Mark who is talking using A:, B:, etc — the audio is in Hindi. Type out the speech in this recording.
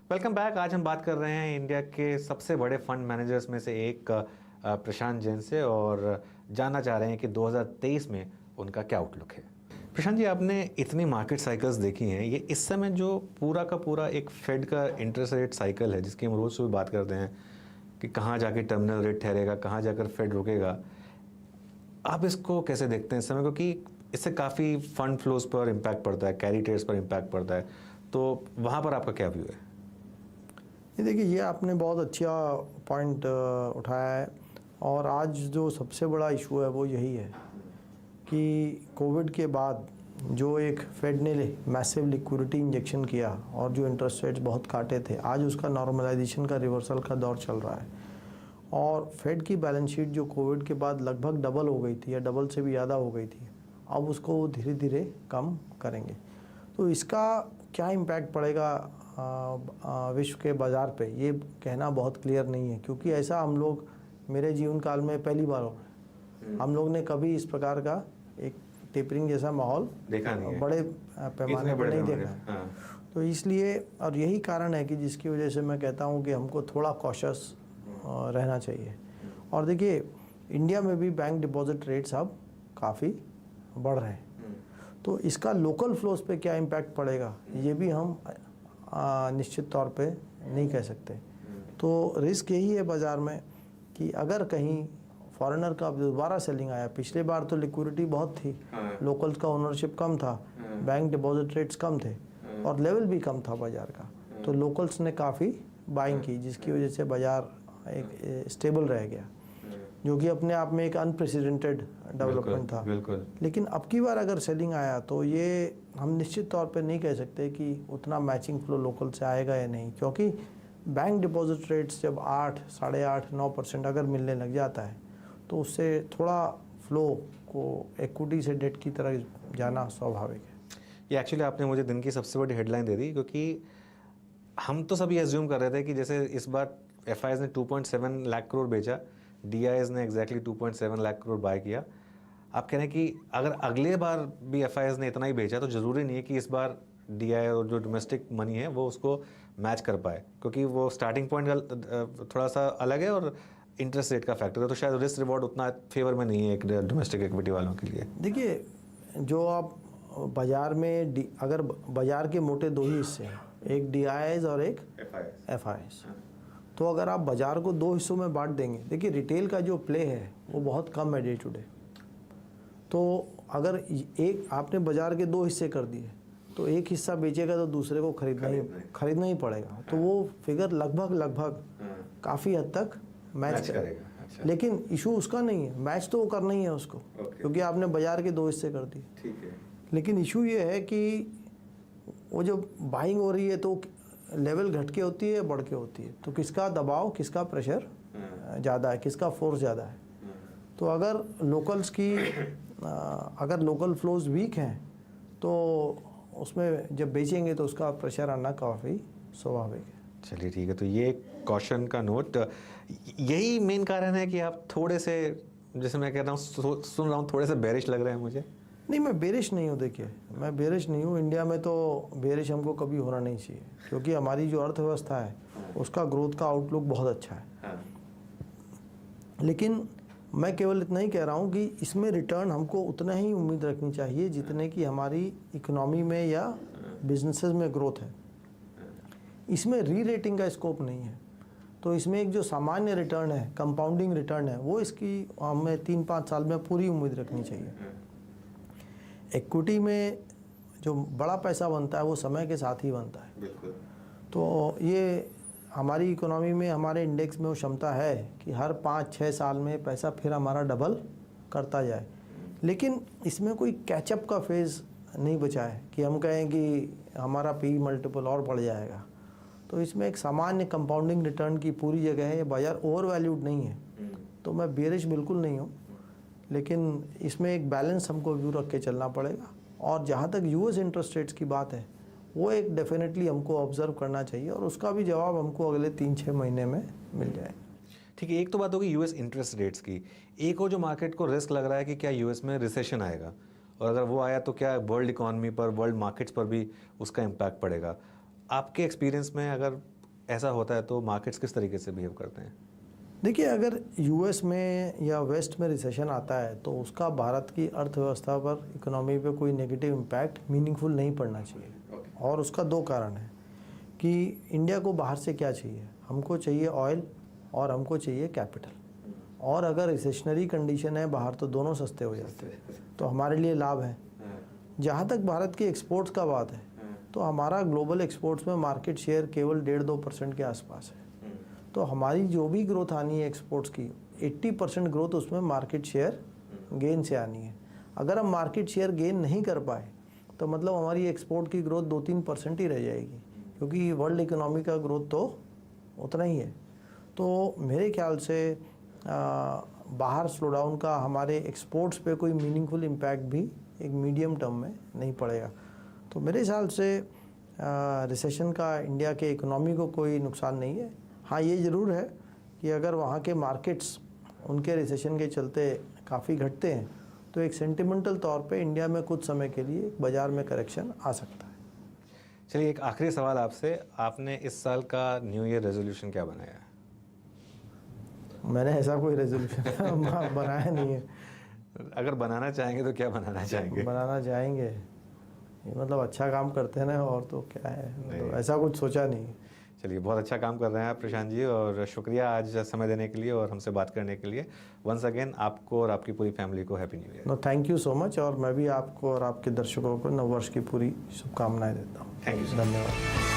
A: Welcome back. आज हम बात कर रहे हैं इंडिया के सबसे बड़े फंड मैनेजर्स में से एक प्रशांत जैन से और जानना चाह रहे हैं कि 2023 में उनका क्या आउटलुक है। प्रशांत जी, आपने इतनी मार्केट साइकिल्स देखी हैं, ये इस समय जो पूरा का पूरा एक फेड का इंटरेस्ट रेट साइकिल है जिसकी हम रोज़ सुबह बात करते हैं कि कहाँ जाके टर्मिनल रेट ठहरेगा, कहाँ जाकर फेड रुकेगा, आप इसको कैसे देखते हैं इस समय? क्योंकि इससे काफ़ी फंड फ्लोज पर इम्पैक्ट पड़ता है, कैरी ट्रेड्स पर इम्पैक्ट पड़ता है, तो वहाँ पर आपका क्या व्यू है?
B: ये देखिए, ये आपने बहुत अच्छा पॉइंट उठाया है और आज जो सबसे बड़ा इशू है वो यही है कि कोविड के बाद जो एक फेड ने मैसिव लिक्विडिटी इंजेक्शन किया और जो इंटरेस्ट रेट्स बहुत काटे थे, आज उसका नॉर्मलाइजेशन का रिवर्सल का दौर चल रहा है और फेड की बैलेंस शीट जो कोविड के बाद लगभग डबल हो गई थी या डबल से भी ज़्यादा हो गई थी, अब उसको धीरे धीरे कम करेंगे। तो इसका क्या इम्पैक्ट पड़ेगा विश्व के बाज़ार पे, ये कहना बहुत क्लियर नहीं है, क्योंकि ऐसा हम लोग मेरे जीवन काल में पहली बार हो रहा है। हम लोग ने कभी इस प्रकार का एक टेपरिंग जैसा माहौल
A: देखा नहीं है,
B: बड़े पैमाने पर नहीं देखा है।
A: हाँ।
B: तो इसलिए और यही कारण है कि जिसकी वजह से मैं कहता हूँ कि हमको थोड़ा कॉशियस रहना चाहिए। और देखिए, इंडिया में भी बैंक डिपॉजिट रेट्स अब काफ़ी बढ़ रहे हैं, तो इसका लोकल फ्लोज पे क्या इम्पैक्ट पड़ेगा ये भी हम निश्चित तौर पे नहीं कह सकते। तो रिस्क यही है बाज़ार में कि अगर कहीं फॉरेनर का दोबारा सेलिंग आया, पिछले बार तो लिक्विडिटी बहुत थी, लोकल्स का ओनरशिप कम था, बैंक डिपॉजिट रेट्स कम थे और लेवल भी कम था बाज़ार का, तो लोकल्स ने काफ़ी बाइंग की जिसकी वजह से बाज़ार एक स्टेबल रह गया, जो कि अपने आप में एक अनप्रेसिडेंटेड डेवलपमेंट था।
A: बिल्कुल।
B: लेकिन अब की बार अगर सेलिंग आया तो ये हम निश्चित तौर पे नहीं कह सकते कि उतना मैचिंग फ्लो लोकल से आएगा या नहीं, क्योंकि बैंक डिपॉजिट रेट्स जब 8, 8.5, 9% अगर मिलने लग जाता है तो उससे थोड़ा फ्लो को इक्विटी से डेट की तरह जाना स्वाभाविक है।
A: ये एक्चुअली आपने मुझे दिन की सबसे बड़ी हेडलाइन दे दी, क्योंकि हम तो सभी एज्यूम कर रहे थे कि जैसे इस बार एफआईएस ने 2.7 लाख करोड़ बेचा, डीआईएस ने एग्जैक्टली 2.7 लाख करोड़ बाय किया। आप कह रहे हैं कि अगर अगले बार भी एफआईएस ने इतना ही बेचा तो ज़रूरी नहीं है कि इस बार डीआई और जो डोमेस्टिक मनी है वो उसको मैच कर पाए, क्योंकि वो स्टार्टिंग पॉइंट थोड़ा सा अलग है और इंटरेस्ट रेट का फैक्टर है, तो शायद रिस्क रिवॉर्ड उतना फेवर में नहीं है एक डोमेस्टिक इक्विटी वालों के लिए।
B: देखिए, जो आप बाज़ार में अगर बाज़ार के मोटे दो ही हिस्से हैं, एक डीआईएस और एक एफआईएस, तो अगर आप बाज़ार को दो हिस्सों में बांट देंगे, देखिए रिटेल का जो प्ले है वो बहुत कम है डे टू डे, तो अगर एक आपने बाज़ार के दो हिस्से कर दिए तो एक हिस्सा बेचेगा तो दूसरे को खरीदना ही पड़ेगा, तो वो फिगर लगभग काफ़ी हद तक मैच करेगा। अच्छा। लेकिन इशू उसका नहीं है, मैच तो वो करना ही है उसको, क्योंकि आपने बाज़ार के दो हिस्से कर दिए।
A: ठीक है। लेकिन
B: इशू ये है कि वो जो बाइंग हो रही है तो लेवल घट के होती है, बढ़ के होती है, तो किसका दबाव, किसका प्रेशर ज़्यादा है, किसका फोर्स ज़्यादा है। तो अगर लोकल्स की अगर लोकल फ्लोज वीक हैं तो उसमें जब बेचेंगे तो उसका प्रेशर आना काफ़ी स्वाभाविक है।
A: चलिए ठीक है, तो ये कॉशन का नोट, यही मेन कारण है कि आप थोड़े से, जैसे मैं कह रहा हूँ, सुन रहा हूँ, थोड़े से बेरिश लग रहे हैं मुझे।
B: नहीं, मैं बेरिश नहीं हूँ। देखिए, मैं बेरिश नहीं हूँ। इंडिया में तो बेरिश हमको कभी होना नहीं चाहिए, क्योंकि हमारी जो अर्थव्यवस्था है उसका ग्रोथ का आउटलुक बहुत अच्छा है। लेकिन मैं केवल इतना ही कह रहा हूँ कि इसमें रिटर्न हमको उतना ही उम्मीद रखनी चाहिए जितने की हमारी इकोनॉमी में या बिजनेसेस में ग्रोथ है। इसमें री रेटिंग का स्कोप नहीं है, तो इसमें एक जो सामान्य रिटर्न है, कंपाउंडिंग रिटर्न है, वो इसकी हमें 3-5 साल में पूरी उम्मीद रखनी चाहिए। इक्विटी में जो बड़ा पैसा बनता है वो समय के साथ ही बनता है।
A: बिल्कुल।
B: तो ये हमारी इकोनॉमी में, हमारे इंडेक्स में वो क्षमता है कि हर 5-6 साल में पैसा फिर हमारा डबल करता जाए, लेकिन इसमें कोई कैचअप का फेज़ नहीं बचा है कि हम कहें कि हमारा पी मल्टीपल और बढ़ जाएगा। तो इसमें एक सामान्य कंपाउंडिंग रिटर्न की पूरी जगह है, ये बाज़ार ओवर वैल्यूड नहीं है। तो मैं बेरिश बिल्कुल नहीं हूँ, लेकिन इसमें एक बैलेंस हमको व्यू रख के चलना पड़ेगा। और जहाँ तक यूएस इंटरेस्ट रेट्स की बात है, वो एक डेफिनेटली हमको ऑब्जर्व करना चाहिए और उसका भी जवाब हमको अगले 3-6 महीने में मिल जाएगा।
A: ठीक है, एक तो बात होगी यूएस इंटरेस्ट रेट्स की, एक और जो मार्केट को रिस्क लग रहा है कि क्या यूएस में रिसेशन आएगा, और अगर वो आया तो क्या वर्ल्ड इकॉनमी पर, वर्ल्ड मार्केट्स पर भी उसका इम्पैक्ट पड़ेगा। आपके एक्सपीरियंस में अगर ऐसा होता है तो मार्केट्स किस तरीके से बिहेव करते हैं?
B: देखिए, अगर यूएस में या वेस्ट में रिसेशन आता है तो उसका भारत की अर्थव्यवस्था पर, इकोनॉमी पे कोई नेगेटिव इम्पैक्ट मीनिंगफुल नहीं पड़ना चाहिए। और उसका दो कारण है कि इंडिया को बाहर से क्या चाहिए। हमको चाहिए ऑयल और हमको चाहिए कैपिटल। और अगर रिसेशनरी कंडीशन है बाहर तो दोनों सस्ते हो जाते हैं, तो हमारे लिए लाभ है। जहाँ तक भारत की एक्सपोर्ट्स का बात है तो हमारा ग्लोबल एक्सपोर्ट्स में मार्केट शेयर केवल 1.5-2% के आसपास है। तो हमारी जो भी ग्रोथ आनी है एक्सपोर्ट्स की, 80% ग्रोथ उसमें मार्केट शेयर गेन से आनी है। अगर हम मार्केट शेयर गेन नहीं कर पाए तो मतलब हमारी एक्सपोर्ट की ग्रोथ 2-3% ही रह जाएगी, क्योंकि वर्ल्ड इकोनॉमी का ग्रोथ तो उतना ही है। तो मेरे ख्याल से बाहर स्लो डाउन का हमारे एक्सपोर्ट्स पे कोई मीनिंगफुल इम्पैक्ट भी एक मीडियम टर्म में नहीं पड़ेगा। तो मेरे ख्याल से रिसेशन का इंडिया के इकोनॉमी को कोई नुकसान नहीं है। हाँ, ये ज़रूर है कि अगर वहाँ के मार्केट्स उनके रिसेशन के चलते काफ़ी घटते हैं तो एक सेंटिमेंटल तौर पे इंडिया में कुछ समय के लिए बाज़ार में करेक्शन आ सकता है।
A: चलिए, एक आखिरी सवाल आपसे, आपने इस साल का न्यू ईयर रेजोल्यूशन क्या बनाया है?
B: मैंने ऐसा कोई रेजोल्यूशन बनाया नहीं है।
A: अगर बनाना चाहेंगे तो क्या बनाना चाहेंगे?
B: बनाना चाहेंगे, ये मतलब अच्छा काम करते हैं ना, और तो क्या है, मतलब ऐसा कुछ सोचा नहीं।
A: चलिए, बहुत अच्छा काम कर रहे हैं आप प्रशांत जी, और शुक्रिया आज समय देने के लिए और हमसे बात करने के लिए। वंस अगेन आपको और आपकी पूरी फैमिली को happy new year.
B: No, thank you so much. और मैं भी आपको और आपके दर्शकों को नववर्ष की पूरी शुभकामनाएं देता हूँ।
A: थैंक यू,
B: धन्यवाद।